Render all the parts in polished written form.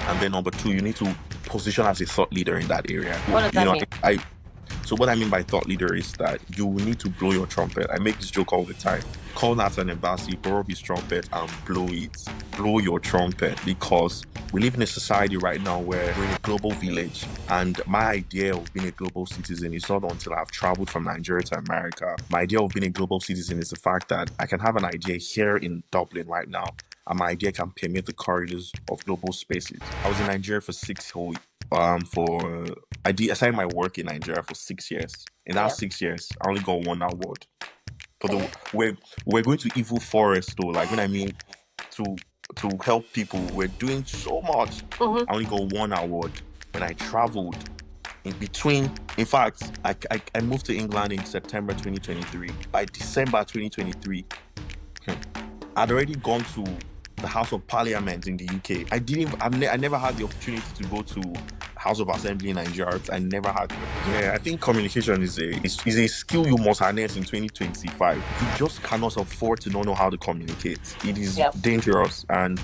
And then number two, you need to position as a thought leader in that area. What does You that know, mean? so what I mean by thought leader is that you will need to blow your trumpet. I make this joke all the time. Call that an embassy, blow up his trumpet and blow it. Blow your trumpet, because we live in a society right now where we're in a global village. And my idea of being a global citizen is not until I've traveled from Nigeria to America. My idea of being a global citizen is the fact that I can have an idea here in Dublin right now, and my idea can permeate the corridors of global spaces. I was in Nigeria for for I started my work in Nigeria for 6 years. In that Yeah. 6 years, I only got one award. For the we're going to evil forest though. Like when I mean to help people, we're doing so much. Mm-hmm. I only got one award. When I traveled in between, in fact, I moved to England in September 2023. By December 2023, I'd already gone to the House of Parliament in the UK. I never had the opportunity to go to House of Assembly in Nigeria. I never had. Yeah, I think communication is a skill you must harness in 2025. You just cannot afford to not know how to communicate. It is Yeah. dangerous, and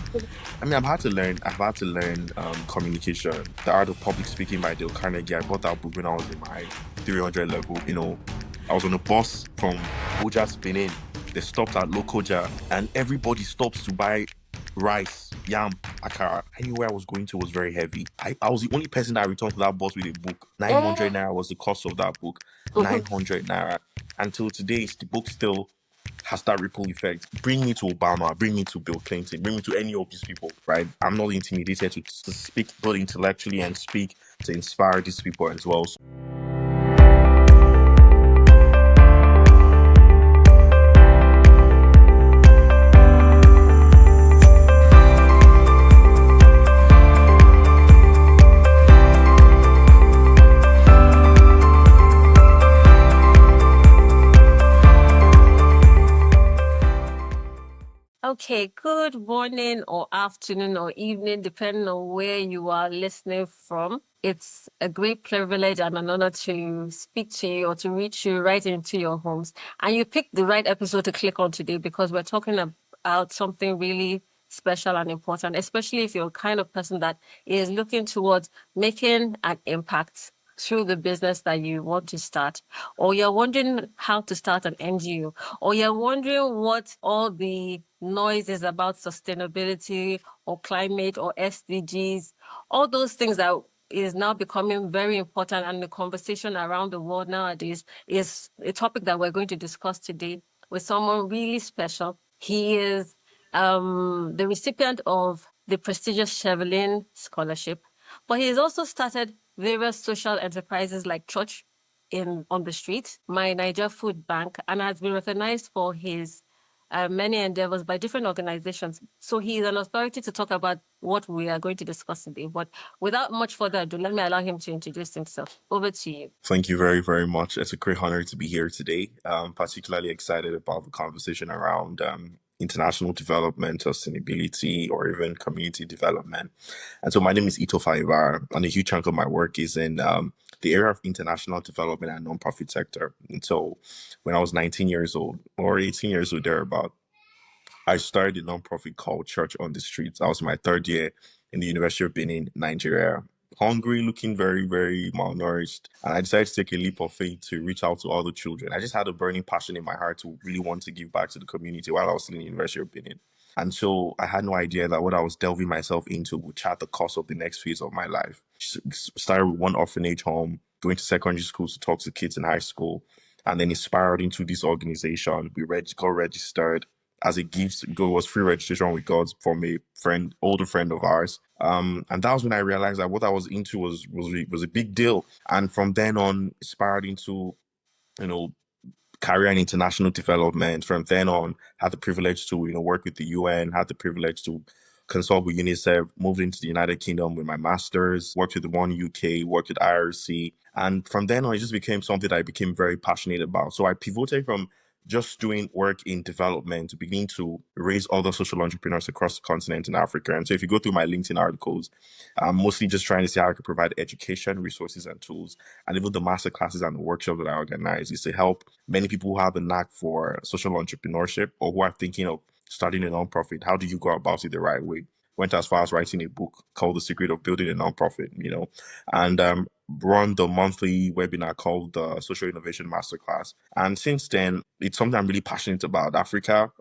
I mean, I've had to learn communication, the art of public speaking by Dale Carnegie. I bought that book when I was in my 300 level. You know, I was on a bus from Oja to Benin. They stopped at Lokoja, and everybody stops to buy rice, yam, akara. Anywhere I was going to was very heavy. I was the only person that returned to that bus with a book. 900 naira was the cost of that book. Mm-hmm. 900 naira. Until today, the book still has that ripple effect. Bring me to Obama, bring me to Bill Clinton, bring me to any of these people, right? I'm not intimidated to speak both intellectually and speak to inspire these people as well. Okay, good morning or afternoon or evening, depending on where you are listening from. It's a great privilege and an honor to speak to you or to reach you right into your homes. And you picked the right episode to click on today because we're talking about something really special and important, especially if you're the kind of person that is looking towards making an impact through the business that you want to start, or you're wondering how to start an NGO, or you're wondering what all the noise is about sustainability or climate or SDGs, all those things that is now becoming very important, and the conversation around the world nowadays is a topic that we're going to discuss today with someone really special. He is the recipient of the prestigious Chevening Scholarship, but he has also started various social enterprises like Church on the Street, My Naija Food Bank, and has been recognized for his many endeavors by different organizations. So he is an authority to talk about what we are going to discuss today. But without much further ado, let me allow him to introduce himself. Over to you. Thank you very, very much. It's a great honor to be here today. Particularly excited about the conversation around international development, sustainability, or even community development. And so my name is Itofa Ivarah, and a huge chunk of my work is in the area of international development and nonprofit sector. And so when I was 19 years old or 18 years old, thereabout, I started a nonprofit called Church on the Streets. I was in my third year in the University of Benin, Nigeria. Hungry, looking very, very malnourished. And I decided to take a leap of faith to reach out to all the children. I just had a burning passion in my heart to really want to give back to the community while I was still in the University of Benin. And so I had no idea that what I was delving myself into would chart the course of the next phase of my life. Started with one orphanage home, going to secondary school to talk to kids in high school, and then inspired into this organization. Got registered as a gift. It was free registration with God from a friend, older friend of ours. And that was when I realized that what I was into was a big deal. And from then on, inspired into, you know, career in international development. From then on, had the privilege to, work with the UN, had the privilege to consult with UNICEF, moved into the United Kingdom with my master's, worked with the One UK, worked with IRC. And from then on, it just became something that I became very passionate about. So I pivoted from just doing work in development to beginning to raise other social entrepreneurs across the continent in Africa. And so if you go through my LinkedIn articles, I'm mostly just trying to see how I can provide education, resources, and tools. And even the master classes and the workshops that I organize is to help many people who have a knack for social entrepreneurship or who are thinking of starting a nonprofit. How do you go about it the right way? went as far as writing a book called The Secret of Building a Nonprofit, and run the monthly webinar called the Social Innovation Masterclass. And since then, it's something I'm really passionate about: Africa,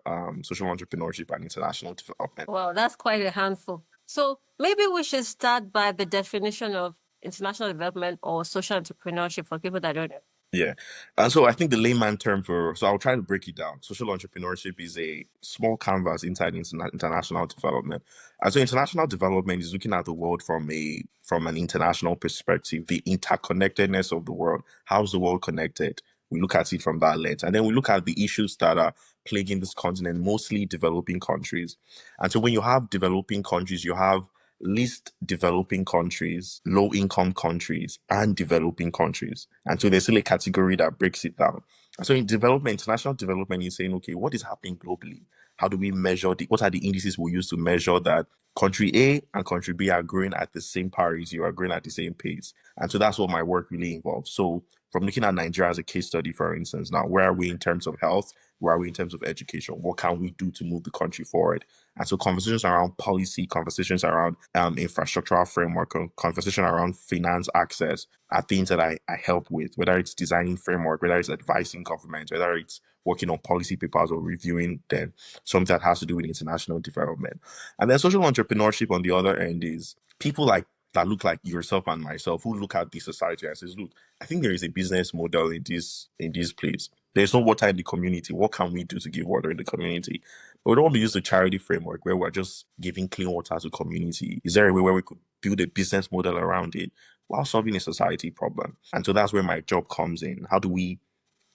social entrepreneurship, and international development. Well, that's quite a handful. So maybe we should start by the definition of international development or social entrepreneurship for people that don't know. Yeah. And so I think the layman term so I'll try to break it down. Social entrepreneurship is a small canvas inside international development. And so international development is looking at the world from an international perspective, the interconnectedness of the world. How's the world connected? We look at it from that lens. And then we look at the issues that are plaguing this continent, mostly developing countries. And so when you have developing countries, you have least developing countries, low income countries, and developing countries. And so there's still a category that breaks it down. So in development, international development is saying, okay, what is happening globally? How do we measure what are the indices we use to measure that country A and country B are growing at the same parity, you are growing at the same pace? And so that's what my work really involves. So from looking at Nigeria as a case study, for instance, now where are we in terms of health? Where are we in terms of education? What can we do to move the country forward? And so conversations around policy, conversations around infrastructural framework, conversation around finance access are things that I help with, whether it's designing framework, whether it's advising government, whether it's working on policy papers or reviewing them, something that has to do with international development. And then social entrepreneurship on the other end is people that look like yourself and myself who look at the society and says, look, I think there is a business model in this place. There's no water in the community. What can we do to give water in the community? But we don't want to use the charity framework where we're just giving clean water to community. Is there a way where we could build a business model around it while solving a society problem? And so that's where my job comes in. How do we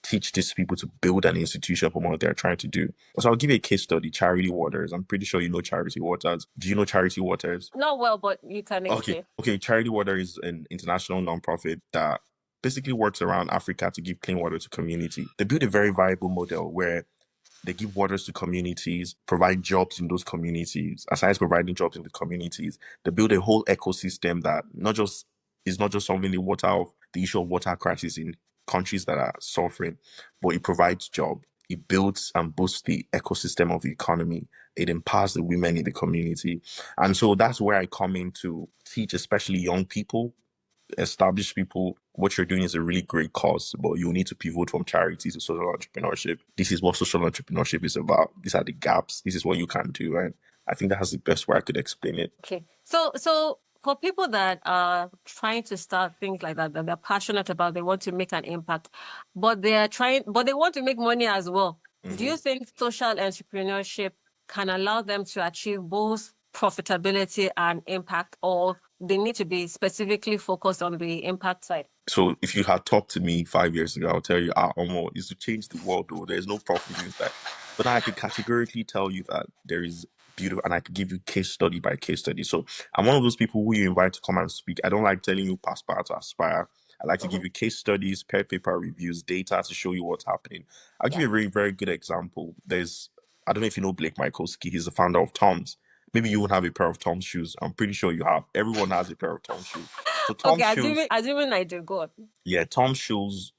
teach these people to build an institution from what they're trying to do? So I'll give you a case study, Charity Waters. I'm pretty sure you know Charity Waters. Do you know Charity Waters? Not well, but you can Okay. explain. Okay. Charity Water is an international nonprofit that basically works around Africa to give clean water to community. They built a very viable model where they give waters to communities, provide jobs in those communities. Aside providing jobs in the communities, they build a whole ecosystem that is not just solving the issue of water crisis in countries that are suffering, but it provides job. It builds and boosts the ecosystem of the economy. It empowers the women in the community. And so that's where I come in to teach, especially young people, established people. What you're doing is a really great cause, but you need to pivot from charity to social entrepreneurship. This is what social entrepreneurship is about. These are the gaps. This is what you can do. And I think that's the best way I could explain it. Okay. So for people that are trying to start things like that they're passionate about, they want to make an impact, but they want to make money as well. Do you think social entrepreneurship can allow them to achieve both profitability and impact, or they need to be specifically focused on the impact side? So if you had talked to me 5 years ago, I'll tell you, Omo, is to change the world, though. There's no profit in that. But I could categorically tell you that there is beautiful, and I could give you case study by case study. So I'm one of those people who you invite to come and speak. I don't like telling you pass by to aspire. I like to give you case studies, paper reviews, data to show you what's happening. I'll give you a very, very good example. I don't know if you know Blake Michalski. He's the founder of Tom's. Maybe you won't have a pair of Tom's shoes. I'm pretty sure you have. Everyone has a pair of Tom's shoes. So Tom's Okay, shoes, assuming I do. Go on. yeah, Tom's shoes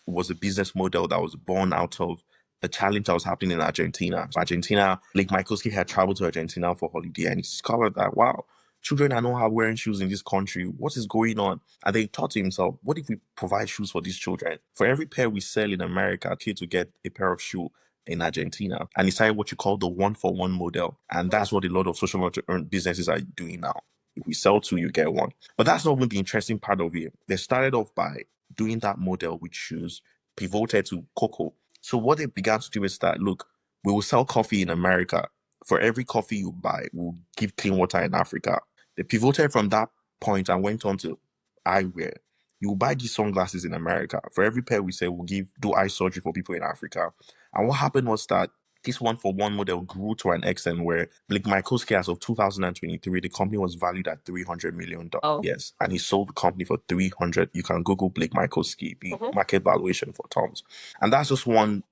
was a business model that was born out of a challenge that was happening in Argentina. So Argentina, Lake Michalski had traveled to Argentina for holiday and he discovered that, wow, children are not wearing shoes in this country. What is going on? And then he thought to himself, what if we provide shoes for these children? For every pair we sell in America, kids will get a pair of shoes in Argentina. And he started what you call the one-for-one model. And that's what a lot of social businesses are doing now. If we sell two, you get one. But that's not even the interesting part of it. They started off by doing that model with shoes, pivoted to cocoa. So what they began to do is that, look, we will sell coffee in America. For every coffee you buy, we'll give clean water in Africa. They pivoted from that point and went on to eyewear. You will buy these sunglasses in America. For every pair we say, we'll do eye surgery for people in Africa. And what happened was that this one-for-one model grew to an extent where Blake Michalski, as of 2023, the company was valued at $300 million. Oh. Yes. And he sold the company for 300. You can Google Blake Michalski, the market valuation for Tom's. And that's just one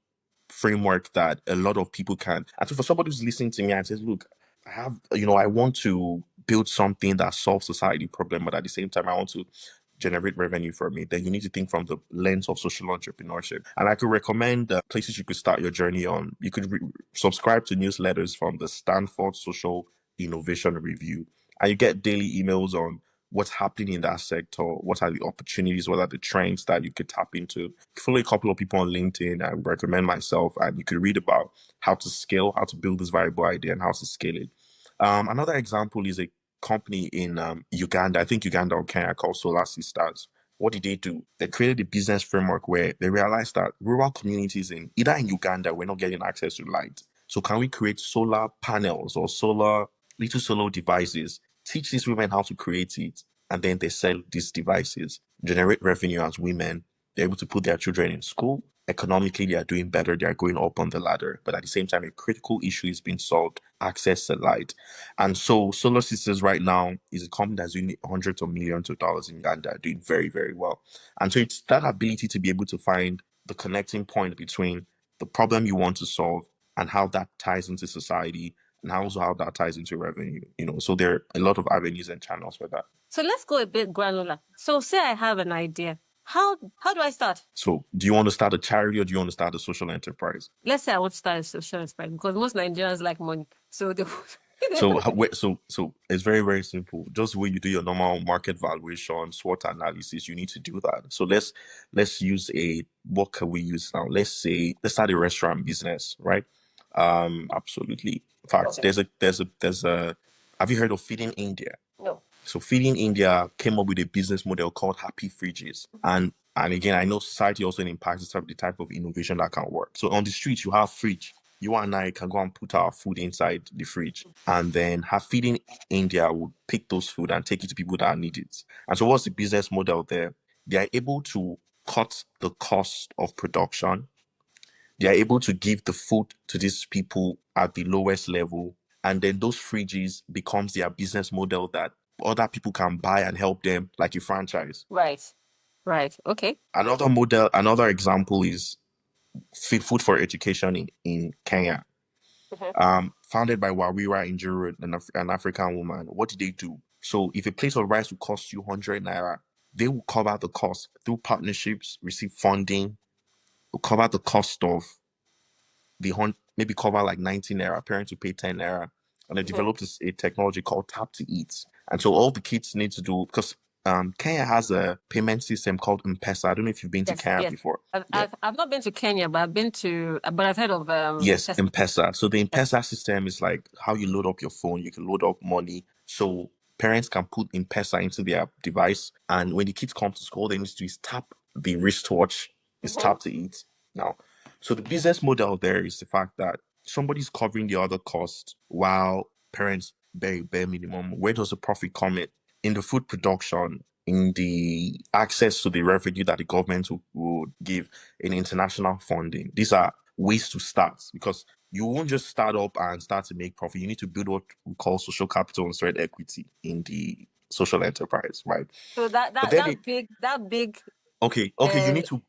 framework that a lot of people can. And so for somebody who's listening to me and says, look, I want to build something that solves society problem, but at the same time, I want to generate revenue from it, then you need to think from the lens of social entrepreneurship. And I could recommend places you could start your journey on. You could subscribe to newsletters from the Stanford Social innovation review. And you get daily emails on what's happening in that sector, what are the opportunities, what are the trends that you could tap into. Follow a couple of people on LinkedIn. I recommend myself, and you could read about how to scale, how to build this viable idea, and how to scale it. Another example is a company in Uganda, I think Uganda or Kenya, called Solar Sisters. What did they do? They created a business framework where they realized that rural communities in either in Uganda were not getting access to light. So can we create solar panels or little solar devices, teach these women how to create it, and then they sell these devices, generate revenue as women. They're able to put their children in school. Economically, they are doing better. They are going up on the ladder. But at the same time, a critical issue is being solved: access to light. And so Solar Sisters right now is a company that's doing hundreds of millions of dollars in Uganda, doing very, very well. And so it's that ability to be able to find the connecting point between the problem you want to solve and how that ties into society, and also how that ties into revenue. So there are a lot of avenues and channels for that. So let's go a bit granular. So say I have an idea. How do I start? So do you want to start a charity or do you want to start a social enterprise? Let's say I want to start a social enterprise because most Nigerians like money. So they So it's very, very simple. Just when you do your normal market valuation, SWOT analysis, you need to do that. So let's use what can we use now? Let's start a restaurant business, right? Absolutely. In fact, Okay. there's a have you heard of Feeding India? No. So Feeding India came up with a business model called Happy Fridges. And again, I know society also impacts the type of innovation that can work. So on the street, you have fridge. You and I can go and put our food inside the fridge, and then have Feeding India would pick those food and take it to people that need it. And so what's the business model there? They are able to cut the cost of production. They are able to give the food to these people at the lowest level, and then those fridges becomes their business model that other people can buy and help them like a franchise. Right. Right. Okay. Another example is Food for Education in Kenya. Founded by Wawira Injuru, an African woman. What did they do? So if a plate of rice will cost you 100 naira, they will cover the cost through partnerships, receive funding, will cover the cost of maybe cover like 19 naira, parents will pay 10 naira. And they developed a technology called Tap to Eat. And so all the kids need to do, because Kenya has a payment system called M-Pesa. I don't know if you've been to Yes. Kenya Yes. before. I've not been to Kenya, but I've heard of Yes, M-Pesa. M-Pesa. So the M-Pesa system is like how you load up your phone. You can load up money. So parents can put M-Pesa into their device. And when the kids come to school, they need to do is tap the wristwatch. It's Tap to Eat now. So the business model there is the fact that somebody's covering the other cost while parents pay bare minimum. Where does the profit come in the food production, in the access to the revenue that the government would give, in international funding? These are ways to start, because you won't just start up and start to make profit. You need to build what we call social capital and sweat equity in the social enterprise, right? So But then that big okay, you need to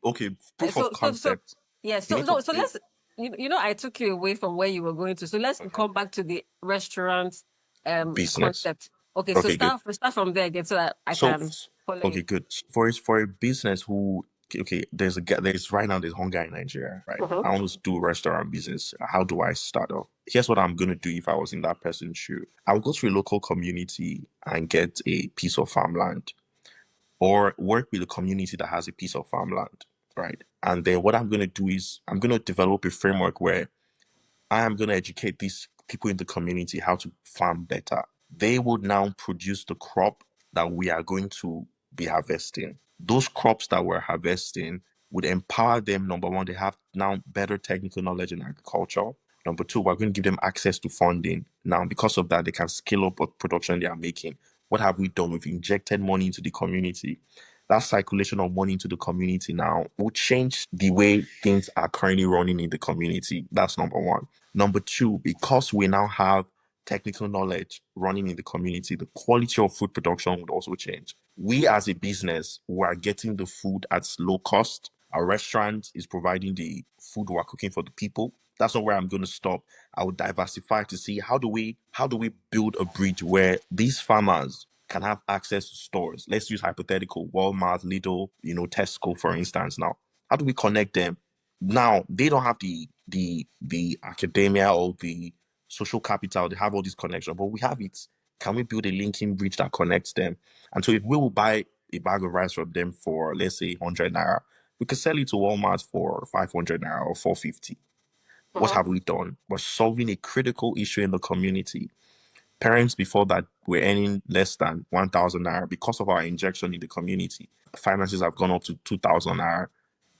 proof of so concept. yeah, You so need to no, so build. let's I took you away from where you were going to. So let's come back to the restaurant Business. concept. Okay, so Okay, good. start from there again so that I So, can follow okay, you. good. For a business who, okay, there's right now there's hunger in Nigeria, right? I want to do restaurant business. How do I start off? Here's what I'm gonna do if I was in that person's shoe. I would go to a local community and get a piece of farmland, or work with a community that has a piece of farmland, right? And then what I'm gonna do is I'm gonna develop a framework where I am going to educate these people in the community how to farm better. They would now produce the crop that we are going to be harvesting. Those crops that we're harvesting would empower them. Number one, they have now better technical knowledge in agriculture. Number two, we're going to give them access to funding. Now, because of that, they can scale up what production they are making. What have we done? We've injected money into the community. That circulation of money into the community now will change the way things are currently running in the community. That's number one. Number two, because we now have technical knowledge running in the community, the quality of food production would also change. We as a business, we are getting the food at low cost. Our restaurant is providing the food we're cooking for the people. That's not where I'm going to stop. I would diversify to see how do we build a bridge where these farmers can have access to stores. Let's use hypothetical Walmart, Lidl, Tesco, for instance. Now, how do we connect them? Now they don't have the academia or social capital, they have all these connections, but we have it. Can we build a linking bridge that connects them? And so if we will buy a bag of rice from them for, let's say, 100 naira, we could sell it to Walmart for 500 naira or 450. What Mhm. have we done? We're solving a critical issue in the community. Parents before that were earning less than 1,000 naira because of our injection in the community. Finances have gone up to 2,000 naira.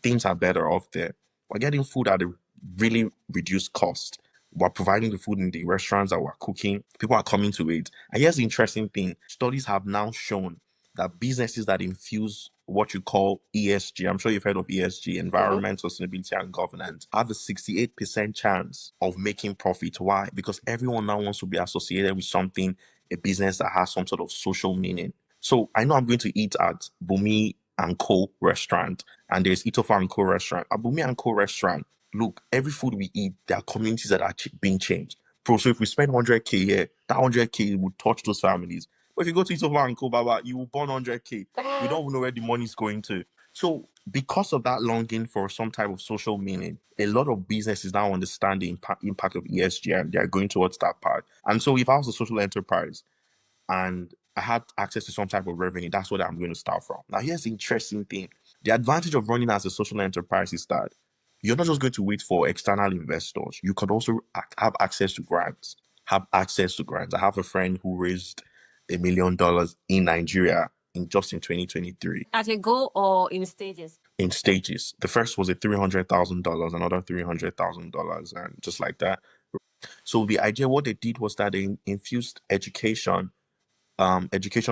Things are better off there. We're getting food at a really reduced cost. We're providing the food in the restaurants that we're cooking. People are coming to it. And here's the interesting thing. Studies have now shown that businesses that infuse what you call ESG, I'm sure you've heard of ESG, Mhm. environment, sustainability, and governance, have a 68% chance of making profit. Why? Because everyone now wants to be associated with something, a business that has some sort of social meaning. So I know I'm going to eat at Bumi and Co restaurant, and there's Itofa and Co restaurant. At Bumi and Co restaurant, look, every food we eat, there are communities that are being changed. Bro, so if we spend 100K here, that 100K will touch those families. But if you go to Itofa and Co, Baba, you will burn 100K. We don't even know where the money is going to. So because of that longing for some type of social meaning, a lot of businesses now understand the impact of ESG and they are going towards that part. And so if I was a social enterprise and I had access to some type of revenue, that's what I'm going to start from. Now, here's the interesting thing. The advantage of running as a social enterprise is that you're not just going to wait for external investors. You could also have access to grants. Have access to grants. I have a friend who raised $1 million in Nigeria in 2023 At a go or in stages? in stages. The first was a $300,000, another $300,000, and just like that. So the idea, what they did was that they infused education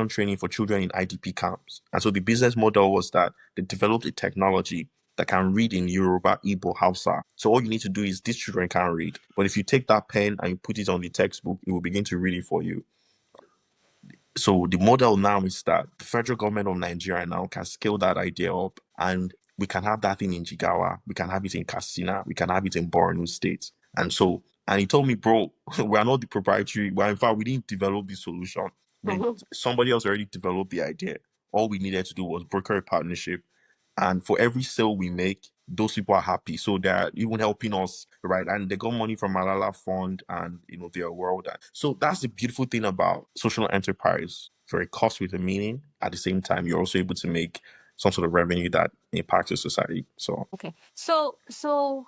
training for children in IDP camps. And so the business model was that they developed a technology that can read in Yoruba, Igbo, Hausa. So all you need to do is these children can't read. But if you take that pen and you put it on the textbook, it will begin to read it for you. So the model now is that the federal government of Nigeria now can scale that idea up, and we can have that thing in Jigawa, we can have it in Katsina, we can have it in Borno State. And so, and he told me, bro, we are not the proprietary. Well, in fact, we didn't develop the solution. Mhm. Somebody else already developed the idea. All we needed to do was broker a partnership, and for every sale we make, those people are happy. So they're even helping us, right? And they got money from Malala Fund and their world. So that's the beautiful thing about social enterprise. Very cost with a meaning. At the same time, you're also able to make some sort of revenue that impacts your society. So Okay. So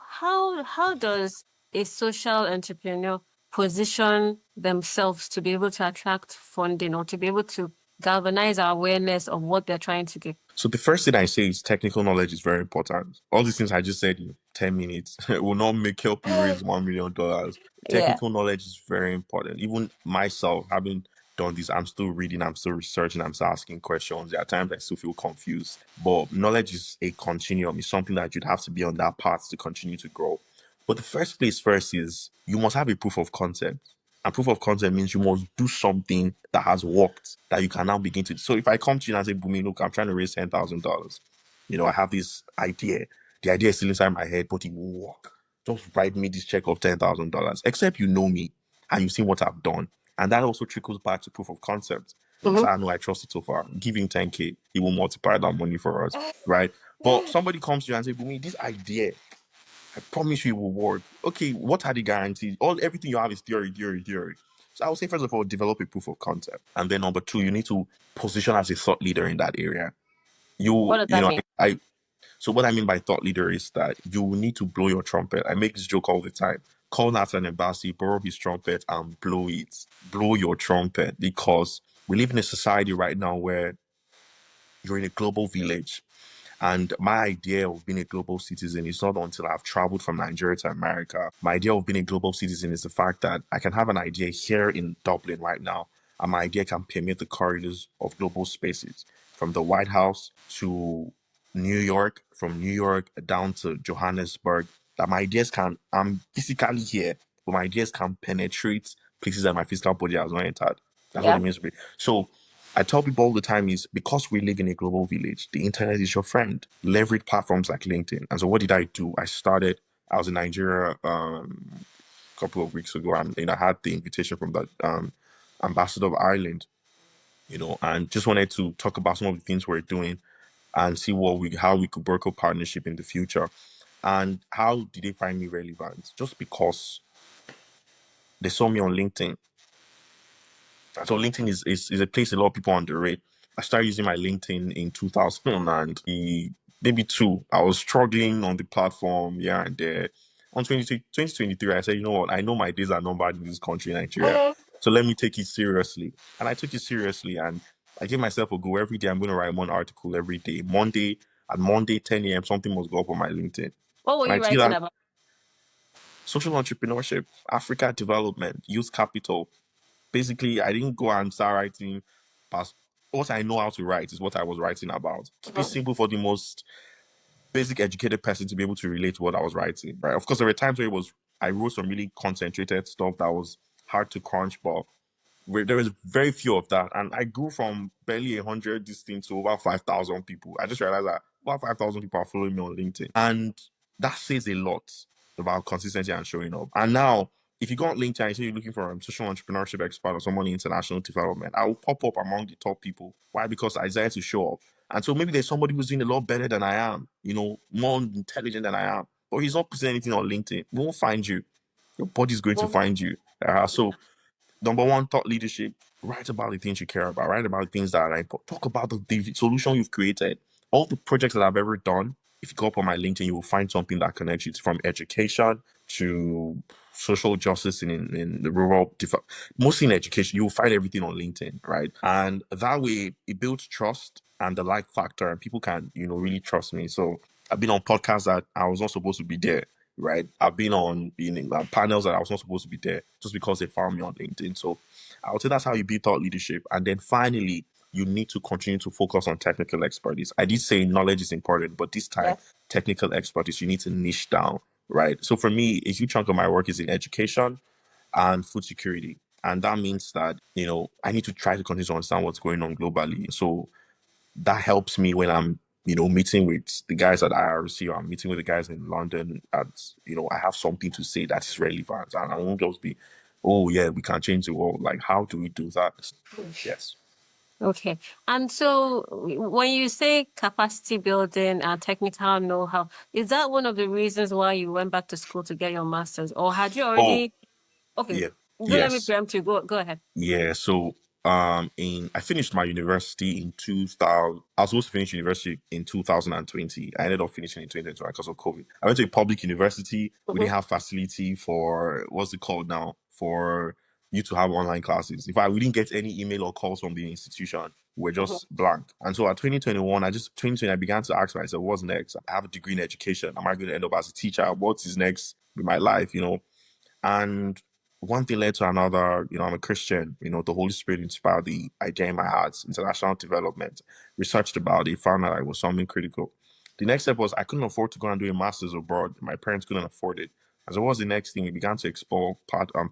how does a social entrepreneur position themselves to be able to attract funding or to be able to galvanize our awareness of what they're trying to do? So the first thing I say is technical knowledge is very important. All these things I just said in 10 minutes will not help you raise $1 million. Yeah. Technical knowledge is very important. Even myself, having done this, I'm still reading, I'm still researching, I'm still asking questions. There are times I still feel confused. But knowledge is a continuum. It's something that you'd have to be on that path to continue to grow. But the first place first is you must have a proof of concept. And proof of concept means you must do something that has worked that you can now begin to. So if I come to you and say, Bumi, look, I'm trying to raise $10,000. I have this idea. The idea is still inside my head, but it will work. Just write me this check of $10,000. Except you know me and you've seen what I've done. And that also trickles back to proof of concept. So Mhm. I know I trust it so far. Give him 10K, he will multiply that money for us. Right. But somebody comes to you and say, Bumi, this idea, I promise you it will work. Okay, what are the guarantees? Everything you have is theory, theory, theory. So I would say first of all, develop a proof of concept. And then number two, you need to position as a thought leader in that area. What You does you that know, mean? I so what I mean by thought leader is that you will need to blow your trumpet. I make this joke all the time. Call that an embassy, borrow his trumpet and blow it. Blow your trumpet because we live in a society right now where you're in a global village. And my idea of being a global citizen is not until I've traveled from Nigeria to America. My idea of being a global citizen is the fact that I can have an idea here in Dublin right now, and my idea can permeate the corridors of global spaces, from the White House to New York, from New York down to Johannesburg. That my ideas can, I'm physically here, but my ideas can penetrate places that my physical body has not entered. That's what it Yeah. means to be. So I tell people all the time is because we live in a global village, the internet is your friend. Leverage platforms like LinkedIn. And so what did I do? I was in Nigeria a couple of weeks ago, and I had the invitation from the ambassador of Ireland, and just wanted to talk about some of the things we're doing and see how we could work a partnership in the future. And how did they find me relevant? Just because They saw me on LinkedIn. So LinkedIn is a place a lot of people underrate. I started using my LinkedIn in 2000 and maybe two. I was struggling on the platform here and there. On 2023, I said, you know what? I know my days are numbered in this country, Nigeria. So let me take it seriously. And I took it seriously and I gave myself a go every day. I'm going to write one article every day. Monday, 10 a.m., something must go up on my LinkedIn. What were And I you did writing that about? social entrepreneurship, Africa development, youth capital. Basically, I didn't go and start writing past what I know how to write is what I was writing about. Keep it simple for the most basic educated person to be able to relate to what I was writing. Right. Of course, there were times where I wrote some really concentrated stuff that was hard to crunch, but there was very few of that. And I grew from barely 100 this thing to over 5,000 people. I just realized that about 5,000 people are following me on LinkedIn. And that says a lot about consistency and showing up. And now, if you go on LinkedIn and say you're looking for a social entrepreneurship expert or someone in international development, I will pop up among the top people. Why? Because I desire to show up. And so maybe there's somebody who's doing a lot better than I am, more intelligent than I am, but he's not posting anything on LinkedIn. We won't find you. Your body's going to find you. So number one, thought leadership. Write about the things you care about. Write about the things that are important. Talk about the solution you've created. All the projects that I've ever done. If you go up on my LinkedIn, you will find something that connects you from education to social justice in the rural, mostly in education. You will find everything on LinkedIn, right? And that way, it builds trust and the like factor, and people can, really trust me. So I've been on podcasts that I was not supposed to be there, right? I've been on panels that I was not supposed to be there just because they found me on LinkedIn. So I would say that's how you build thought leadership. And then finally, you need to continue to focus on technical expertise. I did say knowledge is important, but this time, technical expertise, you need to niche down, right? So for me, a huge chunk of my work is in education and food security. And that means that, I need to try to continue to understand what's going on globally. So that helps me when I'm, meeting with the guys at IRC or I'm meeting with the guys in London. And, I have something to say that is relevant. And I won't just be, oh, yeah, we can change the world. Like, how do we do that? Yes. Okay. And so when you say capacity building and technical know-how, is that one of the reasons why you went back to school to get your master's? Or had you Oh, already? Okay, yeah. don't let me Yes. preempt you. Go ahead. Yeah, so in I finished my university in 2000. I was supposed to finish university in 2020. I ended up finishing in 2021 because of COVID. I went to a public university. We didn't have facility for what's it called now for you to have online classes. In fact, we didn't get any email or calls from the institution. We're just blank. And so at 2020, I began to ask myself, what's next? I have a degree in education. Am I going to end up as a teacher? What is next with my life? And one thing led to another. I'm a Christian. The Holy Spirit inspired the idea in my heart. International development. Researched about it, found out it was something critical. The next step was I couldn't afford to go and do a master's abroad. My parents couldn't afford it. And so what was the next thing? We began to explore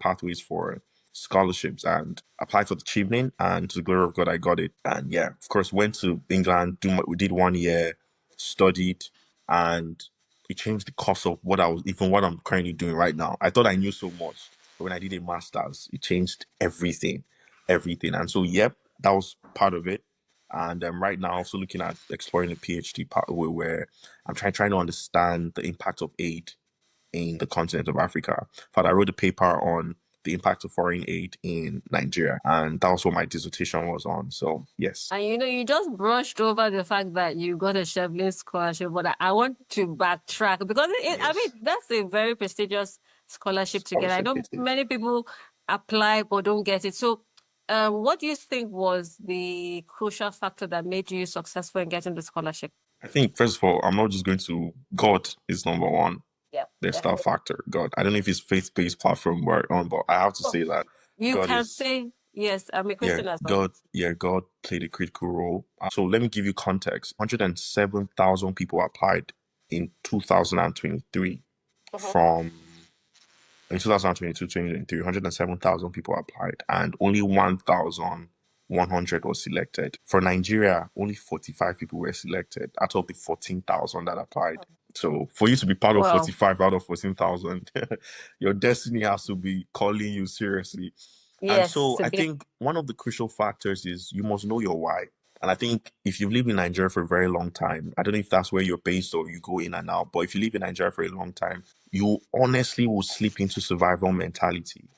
pathways for scholarships and applied for the Chevening. And to the glory of God, I got it. And yeah, of course, went to England. We did 1 year, studied, and it changed the course of what I'm currently doing right now. I thought I knew so much, but when I did a master's, it changed everything, everything. And so, yep, that was part of it. And right now, also looking at exploring a PhD pathway where I'm trying to understand the impact of aid in the continent of Africa. In fact, I wrote a paper on the impact of foreign aid in Nigeria, and that was what my dissertation was on. So, yes. And you just brushed over the fact that you got a Chevening scholarship, but I want to backtrack because I mean, Yes. that's a very prestigious scholarship to get. I Scholarship know it is. many people apply but don't get it. So, what do you think was the crucial factor that made you successful in getting the scholarship? I think, first of all, I'm not just going to, God is number one. Yeah, There's that definitely. factor. God. I don't know if it's faith-based platform we're on, but I have to say that You God can is, say yes. I'm a yeah, Christian as well. God played a critical role. So let me give you context. 107,000 people applied in 2023 from in 2022, 2023, 107,000 people applied, and only 1,100 was selected. For Nigeria, only 45 people were selected out of the 14,000 that applied. So for you to be part of Well, 45 out of 14,000, your destiny has to be calling you seriously. And yes, so a I big. think one of the crucial factors is you must know your why. And I think if you've lived in Nigeria for a very long time, I don't know if that's where you're based or you go in and out, but if you live in Nigeria for a long time, you honestly will slip into survival mentality.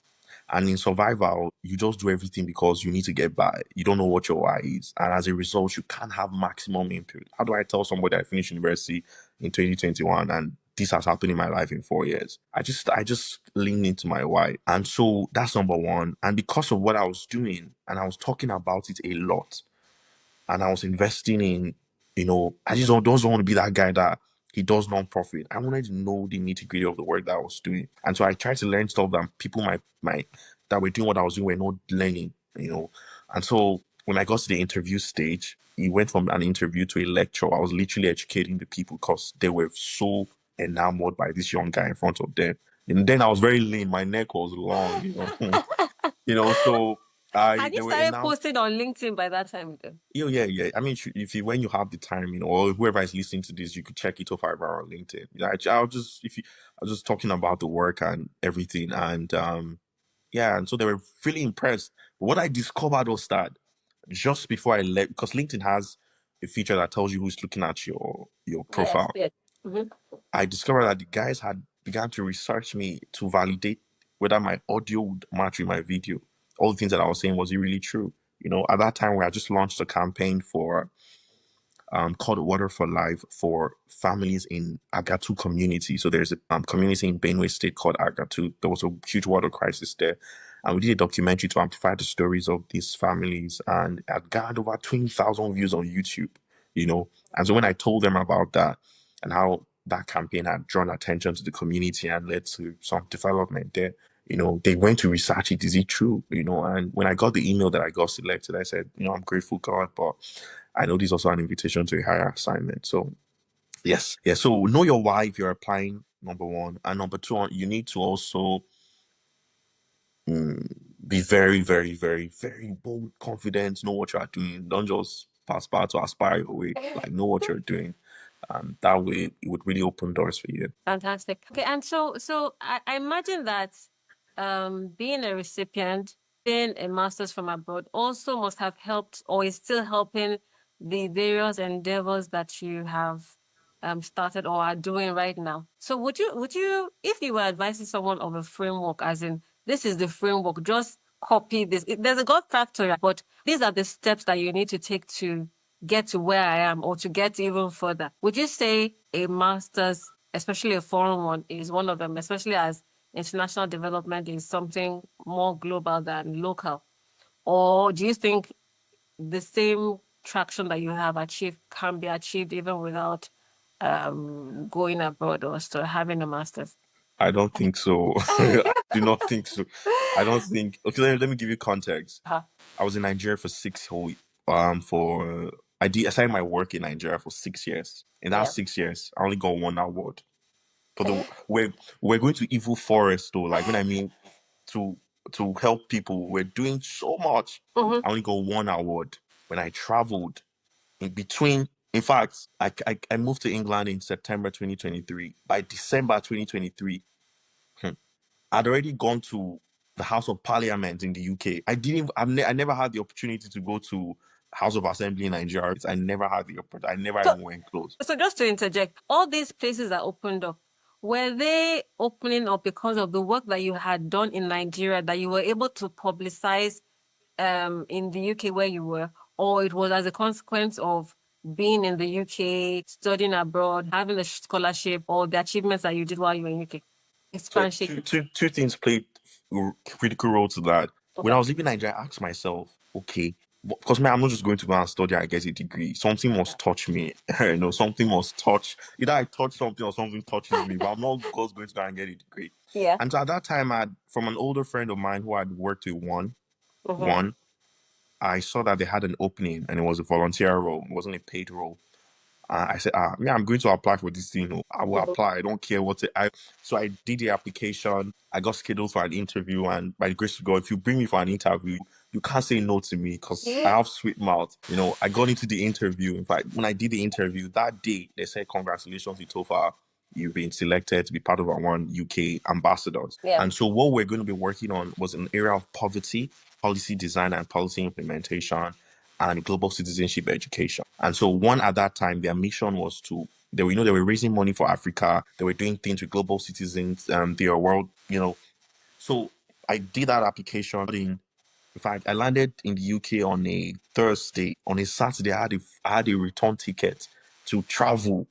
And in survival, you just do everything because you need to get by. You don't know what your why is. And as a result, you can't have maximum input. How do I tell somebody I finished university in 2021 and this has happened in my life in 4 years? I just leaned into my why. And so that's number one. And because of what I was doing, and I was talking about it a lot, and I was investing in, I just don't want to be that guy that he does non-profit. I wanted to know the nitty-gritty of the work that I was doing. And so I tried to learn stuff that people my that were doing what I was doing were not learning. And so when I got to the interview stage, it went from an interview to a lecture. I was literally educating the people because they were so enamored by this young guy in front of them. And then I was very lean, my neck was long. So I Had you they were started enamored. posting on LinkedIn by that time, though? Yeah, yeah, yeah. I mean, if you when you have the time, or whoever is listening to this, you could check Itofa Ivarah on LinkedIn. I was just I was just talking about the work and everything, and yeah, and so they were really impressed. But what I discovered was that just before I left, because LinkedIn has a feature that tells you who's looking at your Yes, profile. yes. Mhm. I discovered that the guys had began to research me to validate whether my audio would match with my video. All the things that I was saying, was it really true? At that time, we had just launched a campaign for called Water for Life for families in Agatu community. So there's a community in Benue State called Agatu. There was a huge water crisis there. And we did a documentary to amplify the stories of these families, and it got over 20,000 views on YouTube. And so when I told them about that and how that campaign had drawn attention to the community and led to some development there, they went to research it. Is it true? And when I got the email that I got selected, I said, I'm grateful, God, but I know this is also an invitation to a higher assignment. So yes, yeah. So know your why if you're applying. Number one, and number two, you need to also mm, be very, very, very, very bold, confident. Know what you are doing. Don't just pass by to aspire your way. Like know what you're doing. That way, it would really open doors for you. Fantastic. Okay, and so I imagine that being a recipient, being a master's from abroad also must have helped or is still helping the various endeavors that you have started or are doing right now. So would you if you were advising someone of a framework, as in this is the framework, just copy this. There's a God factor, but these are the steps that you need to take to get to where I am or to get even further. Would you say a master's, especially a foreign one, is one of them, especially as international development is something more global than local? Or do you think the same traction that you have achieved can be achieved even without going abroad or still having a master's? I don't think so. I do not think so. I don't think. Okay, let me give you context. Uh-huh. I was in Nigeria for six whole for I started my work in Nigeria for 6 years. In that Yeah. 6 years, I only got one award. For the we're going to Evil Forest though. Like when I mean to help people, we're doing so much. Mhm. I only got one award. When I traveled in between, in fact, I moved to England in September 2023. By December 2023, I'd already gone to the House of Parliament in the UK. I never had the opportunity to go to House of Assembly in Nigeria. I never had the opportunity. I never So even went close. So just to interject, all these places that opened up, were they opening up because of the work that you had done in Nigeria that you were able to publicize in the UK where you were, or it was as a consequence of being in the UK, studying abroad, having a scholarship, or the achievements that you did while you were in UK? So Expansion. two things played a critical role to that. When Okay. I was leaving Nigeria, I asked myself, okay, because man, I'm not just going to go and study and get a degree. Something must touch me. Something must touch. Either I touch something or something touches me, but I'm not just going to go and get a degree. Yeah. And so at that time, I had from an older friend of mine who had worked with Mm-hmm. one, I saw that they had an opening and it was a volunteer role. It wasn't a paid role. I said, yeah, I'm going to apply for this thing. I will Mm-hmm. apply. I don't care what it. So I did the application. I got scheduled for an interview, and by the grace of God, if you bring me for an interview, you can't say no to me because I have sweet mouth. I got into the interview. In fact, when I did the interview that day, they said, "Congratulations, Itofa. You've been selected to be part of our one UK ambassadors." Yeah. And so what we're going to be working on was an area of poverty, policy design, and policy implementation and global citizenship education. And so one at that time, their mission was they were raising money for Africa. They were doing things with global citizens, their world. So I did that application in fact, I landed in the UK on a Thursday. On a Saturday, I had a return ticket to travel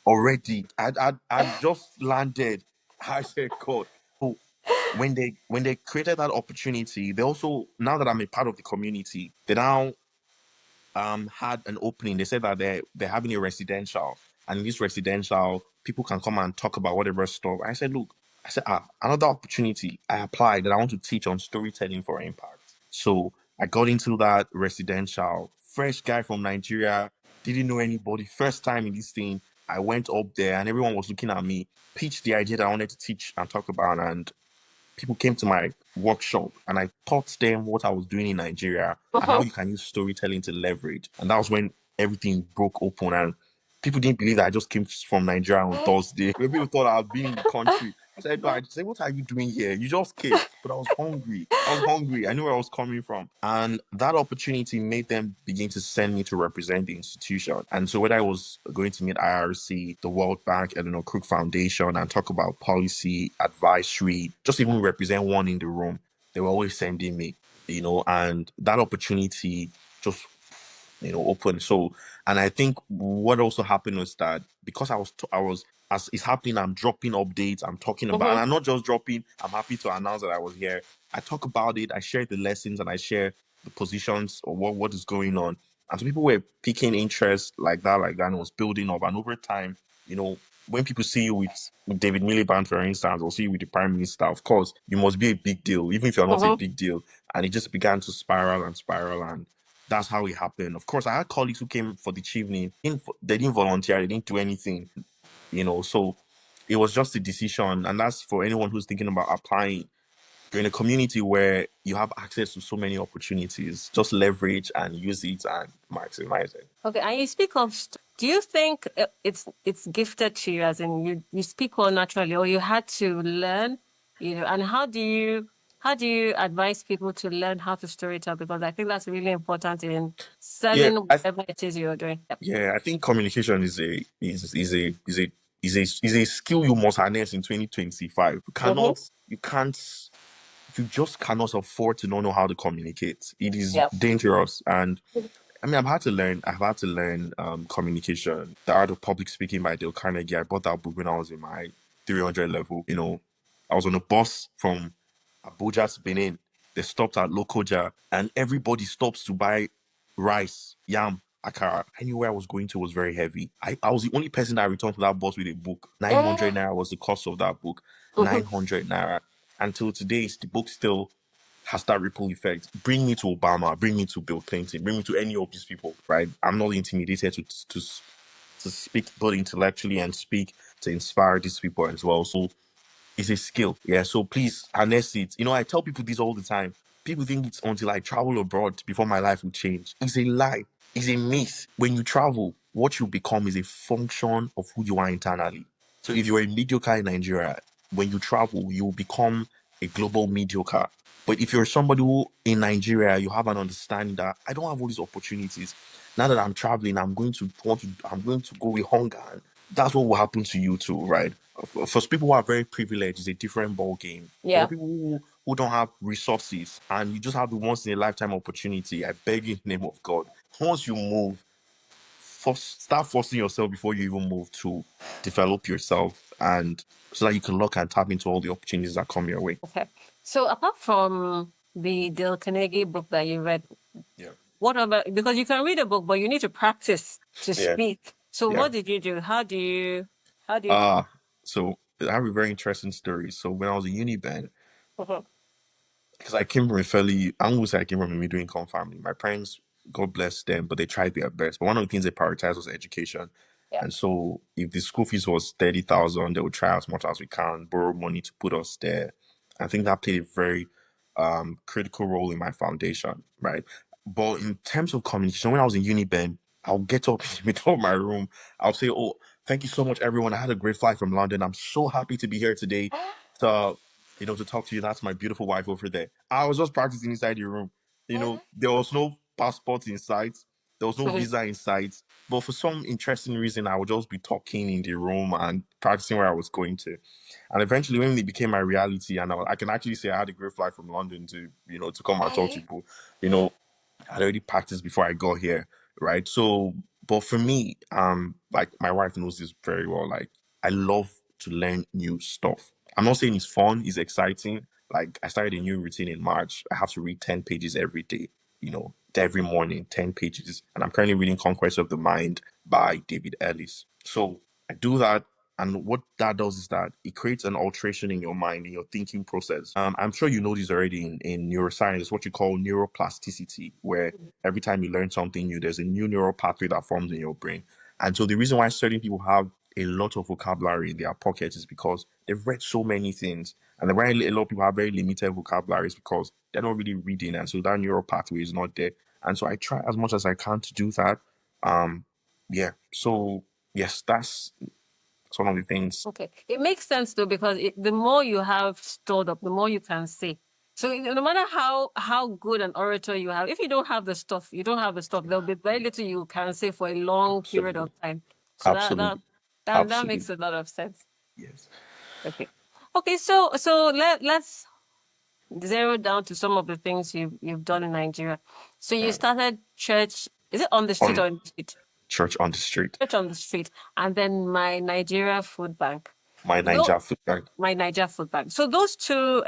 already. I'd just landed. I said, God. So when they created that opportunity, they also, now that I'm a part of the community, they now had an opening. They said that they're having a residential, and in this residential, people can come and talk about whatever stuff. I said, look, I said, another opportunity. I applied that I want to teach on storytelling for impact. So I got into that residential. Fresh guy from Nigeria, didn't know anybody. First time in this thing. I went up there, and everyone was looking at me. Pitched the idea that I wanted to teach and talk about, and people came to my workshop and I taught them what I was doing in Nigeria and how Uh-huh. you can use storytelling to leverage. And that was when everything broke open and people didn't believe that I just came from Nigeria on Thursday. People thought I'd been in the country. I said, no, I said, what are you doing here? You just came. But I was hungry. I was hungry. I knew where I was coming from. And that opportunity made them begin to send me to represent the institution. And so whether I was going to meet IRC, the World Bank, Eleanor Crook Foundation, and talk about policy, advisory, just even represent one in the room, they were always sending me, and that opportunity just open. So, and I think what also happened was that because I was, as it's happening, I'm dropping updates, I'm talking about, and Uh-huh. I'm not just dropping, I'm happy to announce that I was here. I talk about it, I share the lessons, and I share the positions or what is going on. And so people were picking interest like that, and it was building up. And over time, when people see you with David Miliband, for instance, or see you with the Prime Minister, of course, you must be a big deal, even if you're not a Uh-huh. big deal. And it just began to spiral and spiral, and that's how it happened. Of course, I had colleagues who came for the Chevening. They didn't volunteer. They didn't do anything. So it was just a decision. And that's for anyone who's thinking about applying. You're in a community where you have access to so many opportunities. Just leverage and use it and maximize it. Okay, and you speak of, do you think it's gifted to you, as in you speak well naturally, or you had to learn, and how do you advise people to learn how to storytell? Because I think that's really important in Yeah, selling whatever it is you're doing. Yep. yeah. I think communication is a skill you must harness in 2025. Mm-hmm. You just cannot afford to not know how to communicate. It is Yep. dangerous. And I mean, I've had to learn communication, the art of public speaking by Dale Carnegie. I bought that book when I was in my 300 level. I was on a bus from Abuja to Benin. They stopped at Lokoja, and everybody stops to buy rice, yam, akara. I knew where I was going to was very heavy. I was the only person that returned to that bus with a book. 900 naira was the cost of that book. Mm-hmm. 900 naira. Until today, the book still has that ripple effect. Bring me to Obama, bring me to Bill Clinton, bring me to any of these people, right? I'm not intimidated to speak both intellectually and speak to inspire these people as well. So it's a skill. Yeah. So please harness it. I tell people this all the time. People think it's until I travel abroad before my life will change. It's a lie. It's a myth. When you travel, what you become is a function of who you are internally. So if you're a mediocre in Nigeria, when you travel, you will become a global mediocre. But if you're somebody who in Nigeria, you have an understanding that I don't have all these opportunities. Now that I'm traveling, I'm going to go with hunger. And that's what will happen to you too, right? For people who are very privileged, it's a different ball game. But for Yeah. people who don't have resources and you just have the once in a lifetime opportunity, I beg you in the name of God, once you move, start forcing yourself before you even move to develop yourself and so that you can look and tap into all the opportunities that come your way. Okay. So apart from the Dale Carnegie book that you read, Yeah. what about, because you can read a book, but you need to practice to Yeah. speak. So Yeah. what did you do? How do you? So I have a very interesting story. So when I was a uni band, Mhm. because I came from a fairly, I won't say I came from a middle income family. My parents, God bless them, but they tried their best. But one of the things they prioritized was education. Yeah. And so if the school fees was 30,000, they would try as much as we can, borrow money to put us there. I think that played a very critical role in my foundation, right? But in terms of communication, when I was in uni, Ben, I'll get up in the middle of my room. I'll say, oh, thank you so much, everyone. I had a great flight from London. I'm so happy to be here today to to talk to you. That's my beautiful wife over there. I was just practicing inside the room. There was no passport in sight. There was no visa in sight. But for some interesting reason, I would just be talking in the room and practicing where I was going to. And eventually, when it became my reality, and I can actually say I had a great flight from London to, to come and talk to Okay. people, I'd already practiced before I got here, right? So, but for me, like my wife knows this very well. Like, I love to learn new stuff. I'm not saying it's fun, it's exciting. Like, I started a new routine in March. I have to read 10 pages every day, every morning, 10 pages. And I'm currently reading Conquest of the Mind by David Ellis. So I do that. And what that does is that it creates an alteration in your mind, in your thinking process. I'm sure you know this already in neuroscience, it's what you call neuroplasticity, where every time you learn something new, there's a new neural pathway that forms in your brain. And so the reason why certain people have a lot of vocabulary in their pockets is because they've read so many things. And the why a lot of people have very limited vocabularies because they're not really reading. And so that neural pathway is not there. And so I try as much as I can to do that. Yeah. So yes, that's one of the things. Okay. It makes sense though, because the more you have stored up, the more you can say. So no matter how good an orator you have, if you don't have the stuff, you don't have the stuff. There'll be very little you can say for a long period of Absolutely. time. So Absolutely. that Absolutely. makes a lot of sense. Yes. Okay. Okay. So let's zero down to some of the things you've done in Nigeria. So you started church. Is it on the street On or in the street? church on the street. Church on the street, and then my Nigeria food bank. My Though Naija food bank. my Naija food bank. So those two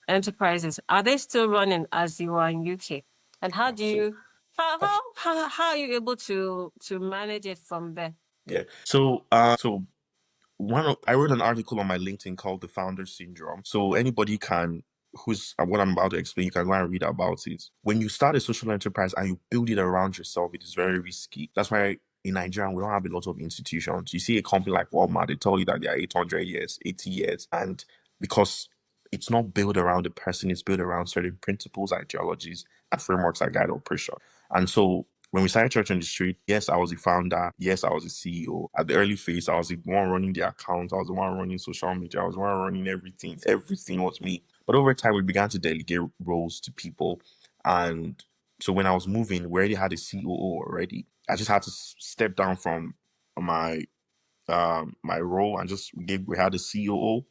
enterprises, are they still running as you are in UK? And how do Absolutely. you how are you able to manage it from there? Yeah. So I wrote an article on my LinkedIn called The Founder Syndrome. So anybody can who's what I'm about to explain, you can go and read about it. When you start a social enterprise and you build it around yourself, it is very risky. That's why in Nigeria we don't have a lot of institutions. You see a company like Walmart, they tell you that they are 800 years, 80 years, and because it's not built around the person, it's built around certain principles, ideologies, and frameworks that guide operation. And so when we started Church on the Street, yes, I was the founder. Yes, I was the CEO. At the early phase, I was the one running the account. I was the one running social media. I was the one running everything. Everything was me. But over time, we began to delegate roles to people. And so when I was moving, we already had a COO already. I just had to step down from my my role and we had a COO,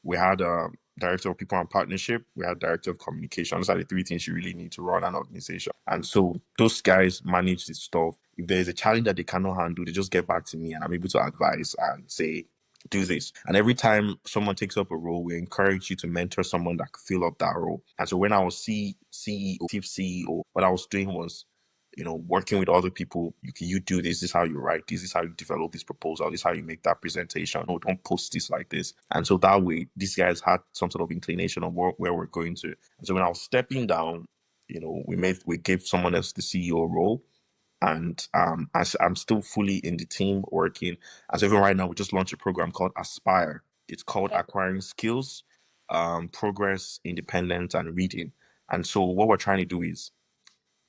we had a director of people and partnership, we had director of communication. Those are the three things you really need to run an organization. And so those guys manage this stuff. If there's a challenge that they cannot handle, they just get back to me and I'm able to advise and say, do this. And every time someone takes up a role, we encourage you to mentor someone that could fill up that role. And so when I was CEO, chief CEO, what I was doing was working with other people, you do this is how you write this is how you develop this proposal, this is how you make that presentation. No, don't post this like this. And so that way, these guys had some sort of inclination of where we're going to. And so when I was stepping down, we gave someone else the CEO role. And as I'm still fully in the team working, as even right now, we just launched a program called Aspire. It's called Okay. Acquiring Skills, Progress, Independence, and Reading. And so what we're trying to do is,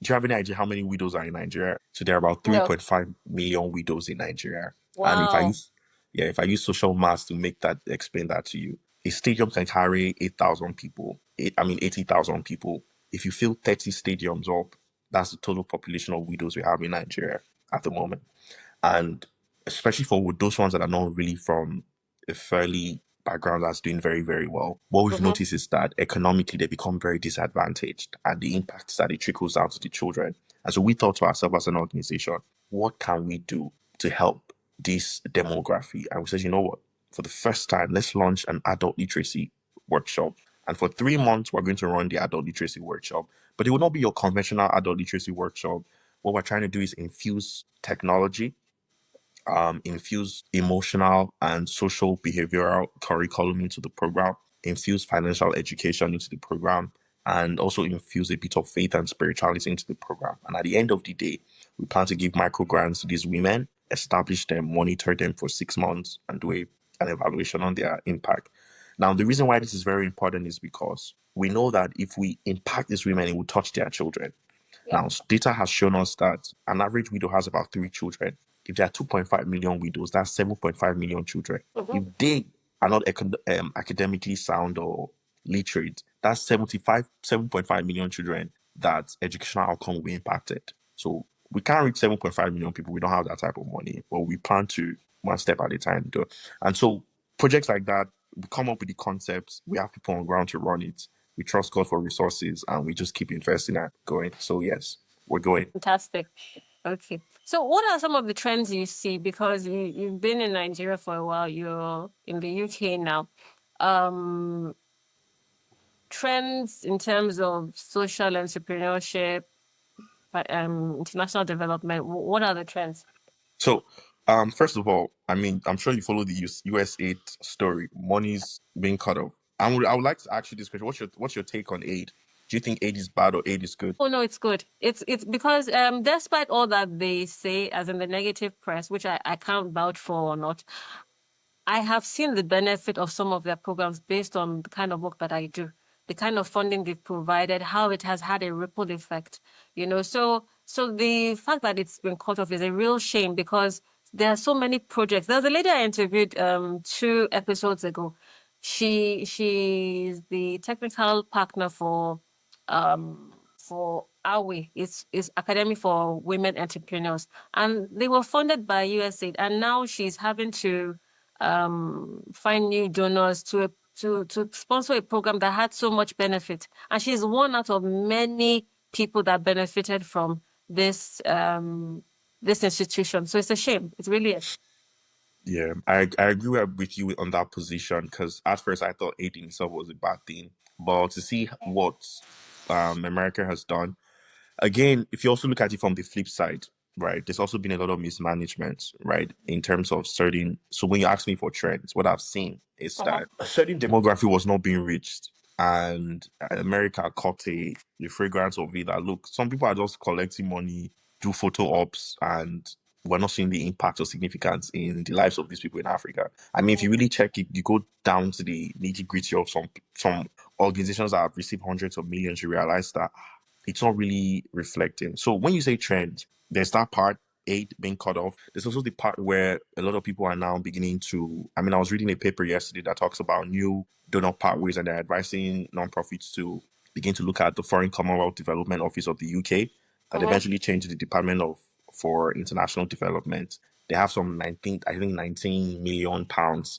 do you have any idea how many widows are in Nigeria? So there are about No. 3.5 million widows in Nigeria. And Wow. if I use social maths to explain that to you, a stadium can carry 8,000 people. 80,000 people. If you fill 30 stadiums up, that's the total population of widows we have in Nigeria at the moment. And especially for those ones that are not really from a fairly background that's doing very, very well, what we've Mm-hmm. noticed is that economically they become very disadvantaged and the impact is that it trickles down to the children. And so we thought to ourselves as an organization, what can we do to help this demography? And we said, you know what? For the first time, let's launch an adult literacy workshop. And for 3 months, we're going to run the adult literacy workshop. But it will not be your conventional adult literacy workshop. What we're trying to do is infuse technology, infuse emotional and social behavioral curriculum into the program, infuse financial education into the program, and also infuse a bit of faith and spirituality into the program. And at the end of the day, we plan to give micro grants to these women, establish them, monitor them for 6 months, and do an evaluation on their impact. Now, the reason why this is very important is because we know that if we impact these women, it will touch their children. Yeah. Now, data has shown us that an average widow has about 3 children. If there are 2.5 million widows, that's 7.5 million children. Mm-hmm. If they are not academically sound or literate, that's 7.5 million children that educational outcome will be impacted. So we can't reach 7.5 million people. We don't have that type of money, but we plan to one step at a time do it. And so projects like that, we come up with the concepts, we have people on ground to run it. We trust God for resources and we just keep investing and going. So yes, we're going. Fantastic. Okay. So what are some of the trends you see? Because you've been in Nigeria for a while, you're in the UK now. Um, Trends in terms of social entrepreneurship, international development. What are the trends? So, first of all, I mean, I'm sure you follow the US aid story. Money's being cut off. I would like to ask you this question. What's your take on aid? Do you think aid is bad or aid is good? Oh no, it's good. It's because despite all that they say as in the negative press, which I can't vouch for or not, I have seen the benefit of some of their programs based on the kind of work that I do, the kind of funding they've provided, how it has had a ripple effect, you know. So the fact that it's been cut off is a real shame because there are so many projects. There's a lady I interviewed 2 episodes ago. She's the technical partner for AWE. It's Academy for Women Entrepreneurs. And they were funded by USAID. And now she's having to find new donors to sponsor a program that had so much benefit. And she's one out of many people that benefited from this institution. So it's a shame. It really is. Yeah, I agree with you on that position because at first I thought aid in itself was a bad thing, but to see what America has done. Again, if you also look at it from the flip side, right, there's also been a lot of mismanagement, right, in terms of certain. So when you ask me for trends, what I've seen is that a certain demography was not being reached, and America caught the fragrance of it. That look, some people are just collecting money, do photo ops, and we're not seeing the impact or significance in the lives of these people in Africa. I mean, if you really check it, you go down to the nitty gritty of some organizations that have received hundreds of millions, you realize that it's not really reflecting. So when you say trend, there's that part, aid being cut off. There's also the part where a lot of people are now beginning to. I mean, I was reading a paper yesterday that talks about new donor pathways, and they're advising nonprofits to begin to look at the Foreign Commonwealth Development Office of the UK that eventually changed the Department of for International Development. They have some 19, I think 19 million pounds,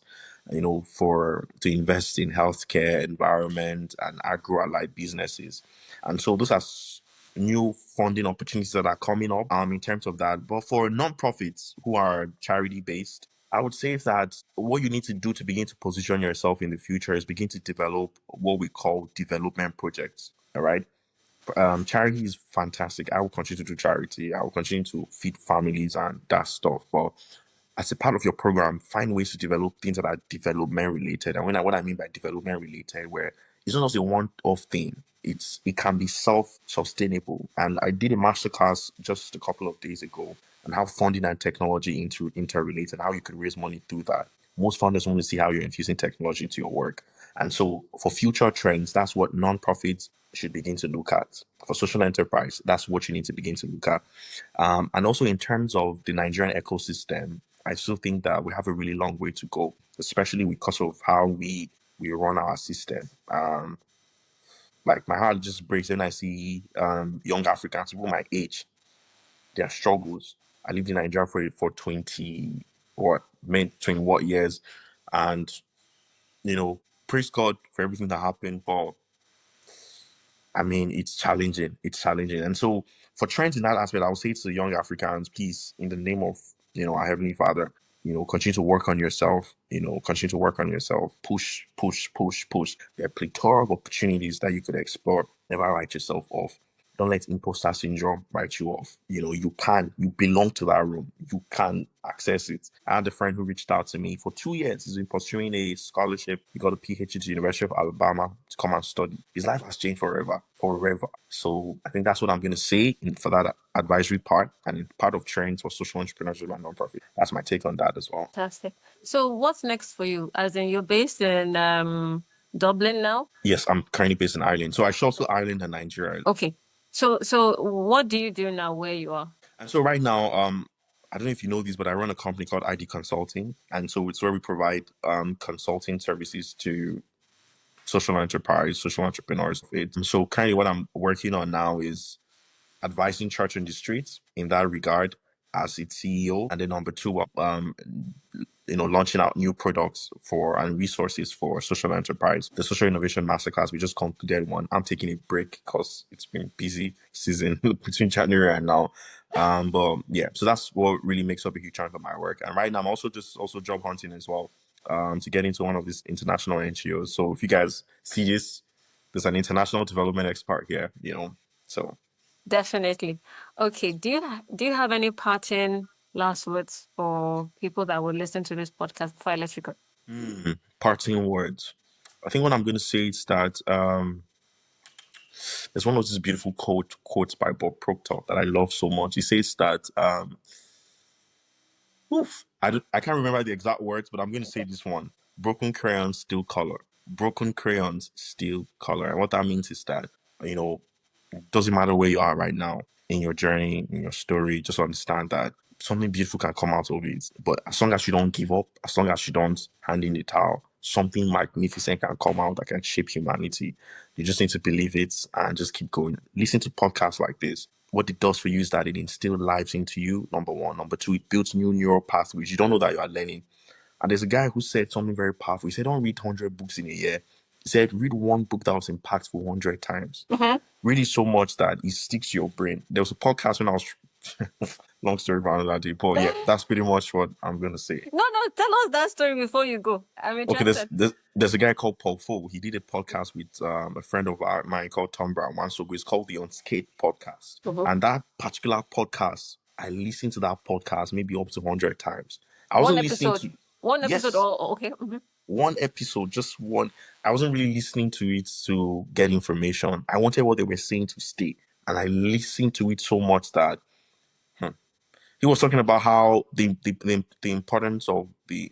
for to invest in healthcare, environment, and agro-allied businesses. And so those are new funding opportunities that are coming up in terms of that. But for nonprofits who are charity based, I would say that what you need to do to begin to position yourself in the future is begin to develop what we call development projects. All right. Charity is fantastic. I will continue to do charity. I will continue to feed families and that stuff. But as a part of your program, find ways to develop things that are development related. And what I mean by development related, where it's not just a one-off thing. It can be self-sustainable. And I did a masterclass just a couple of days ago on how funding and technology interrelate and how you could raise money through that. Most founders want to see how you're infusing technology into your work. And so for future trends, that's what nonprofits should begin to look at. For social enterprise, that's what you need to begin to look at. And also in terms of the Nigerian ecosystem, I still think that we have a really long way to go, especially because of how we run our system. Like my heart just breaks when I see young Africans, people my age, their struggles. I lived in Nigeria for 20 what 20 what years, and praise God for everything that happened, but I mean, it's challenging. It's challenging. And so for trends in that aspect, I would say to young Africans, please, in the name of, our Heavenly Father, continue to work on yourself, continue to work on yourself, push, push, push, push. There are plethora of opportunities that you could explore. Never write yourself off. Don't let imposter syndrome write you off. You belong to that room. You can access it. I had a friend who reached out to me for 2 years. He's been pursuing a scholarship. He got a PhD to the University of Alabama to come and study. His life has changed forever, forever. So I think that's what I'm going to say for that advisory part and part of trends for social entrepreneurship and nonprofit. That's my take on that as well. Fantastic. So what's next for you? As in you're based in Dublin now? Yes, I'm currently based in Ireland. So I shuttle Ireland and Nigeria. Okay. So what do you do now where you are? And so right now, I don't know if you know this, but I run a company called ID Consulting. And so it's where we provide consulting services to social enterprise, social entrepreneurs. So currently what I'm working on now is advising church on the streets in that regard as its CEO, and then number two, launching out new products for and resources for social enterprise. The social innovation masterclass, we just concluded one. I'm taking a break because it's been busy season between January and now. But yeah, so that's what really makes up a huge chunk of my work. And right now, I'm also job hunting as well, to get into one of these international NGOs. So if you guys see this, there's an international development expert here, so. Definitely. Okay. Do you have any parting last words for people that will listen to this podcast before I let you go? Parting words. I think what I'm going to say is that there's one of these beautiful quotes by Bob Proctor that I love so much. He says that I can't remember the exact words, but I'm going to say this one: broken crayons still color. Broken crayons still color. And what that means is that you know doesn't matter where you are right now in your journey, in your story, just understand that something beautiful can come out of it. But as long as you don't give up, as long as you don't hand in the towel, something magnificent can come out that can shape humanity. You just need to believe it and just keep going. Listen to podcasts like this. What it does for you is that it instills lives into you, number one. Number two, it builds new neural pathways. You don't know that you are learning. And there's a guy who said something very powerful. He said, don't read 100 books in a year. He said, read one book that was impactful 100 times. Read it so much that it sticks to your brain. There was a podcast when I was, long story for another day, but yeah, that's pretty much what I'm going to say. No, tell us that story before you go. I'm Okay, interested. there's a guy called Paul Fo. He did a podcast with a friend of mine called Tom Brown once. So it's called the Unscathed Podcast. And that particular podcast, I listened to that podcast maybe up to 100 times. I wasn't listening to One episode. yes, Oh, okay. one episode, just one. I wasn't really listening to it to get information. I wanted what they were saying to stay. And I listened to it so much that he was talking about how the importance of the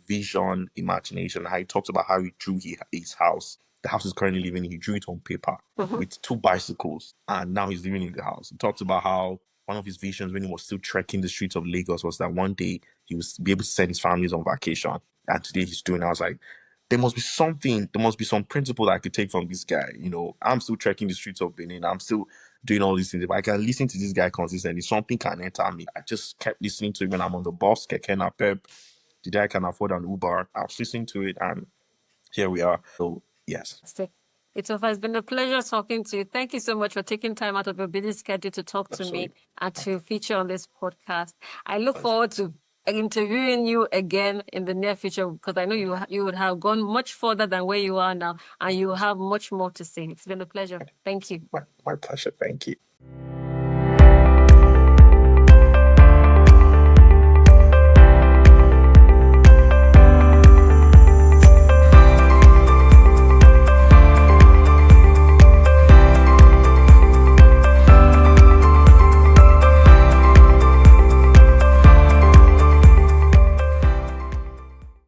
vision, imagination. How he talks about how he drew his house. The house is currently living in. He drew it on paper with two bicycles, and now he's living in the house. He talked about how one of his visions when he was still trekking the streets of Lagos was that one day he was be able to send his families on vacation. And today he's doing. I was like, there must be something. There must be some principle that I could take from this guy. I'm still trekking the streets of Benin. I'm still doing all these things. If I can listen to this guy consistently, something can enter me. I just kept listening to him when I'm on the bus, Keke Napep. The day I can afford an Uber, I was listening to it, and here we are. So yes. Itofa, it's been a pleasure talking to you. Thank you so much for taking time out of your busy schedule to talk to me and to feature on this podcast. I look forward to interviewing you again in the near future because I know you would have gone much further than where you are now and you have much more to say. It's been a pleasure. Thank you. My pleasure. Thank you.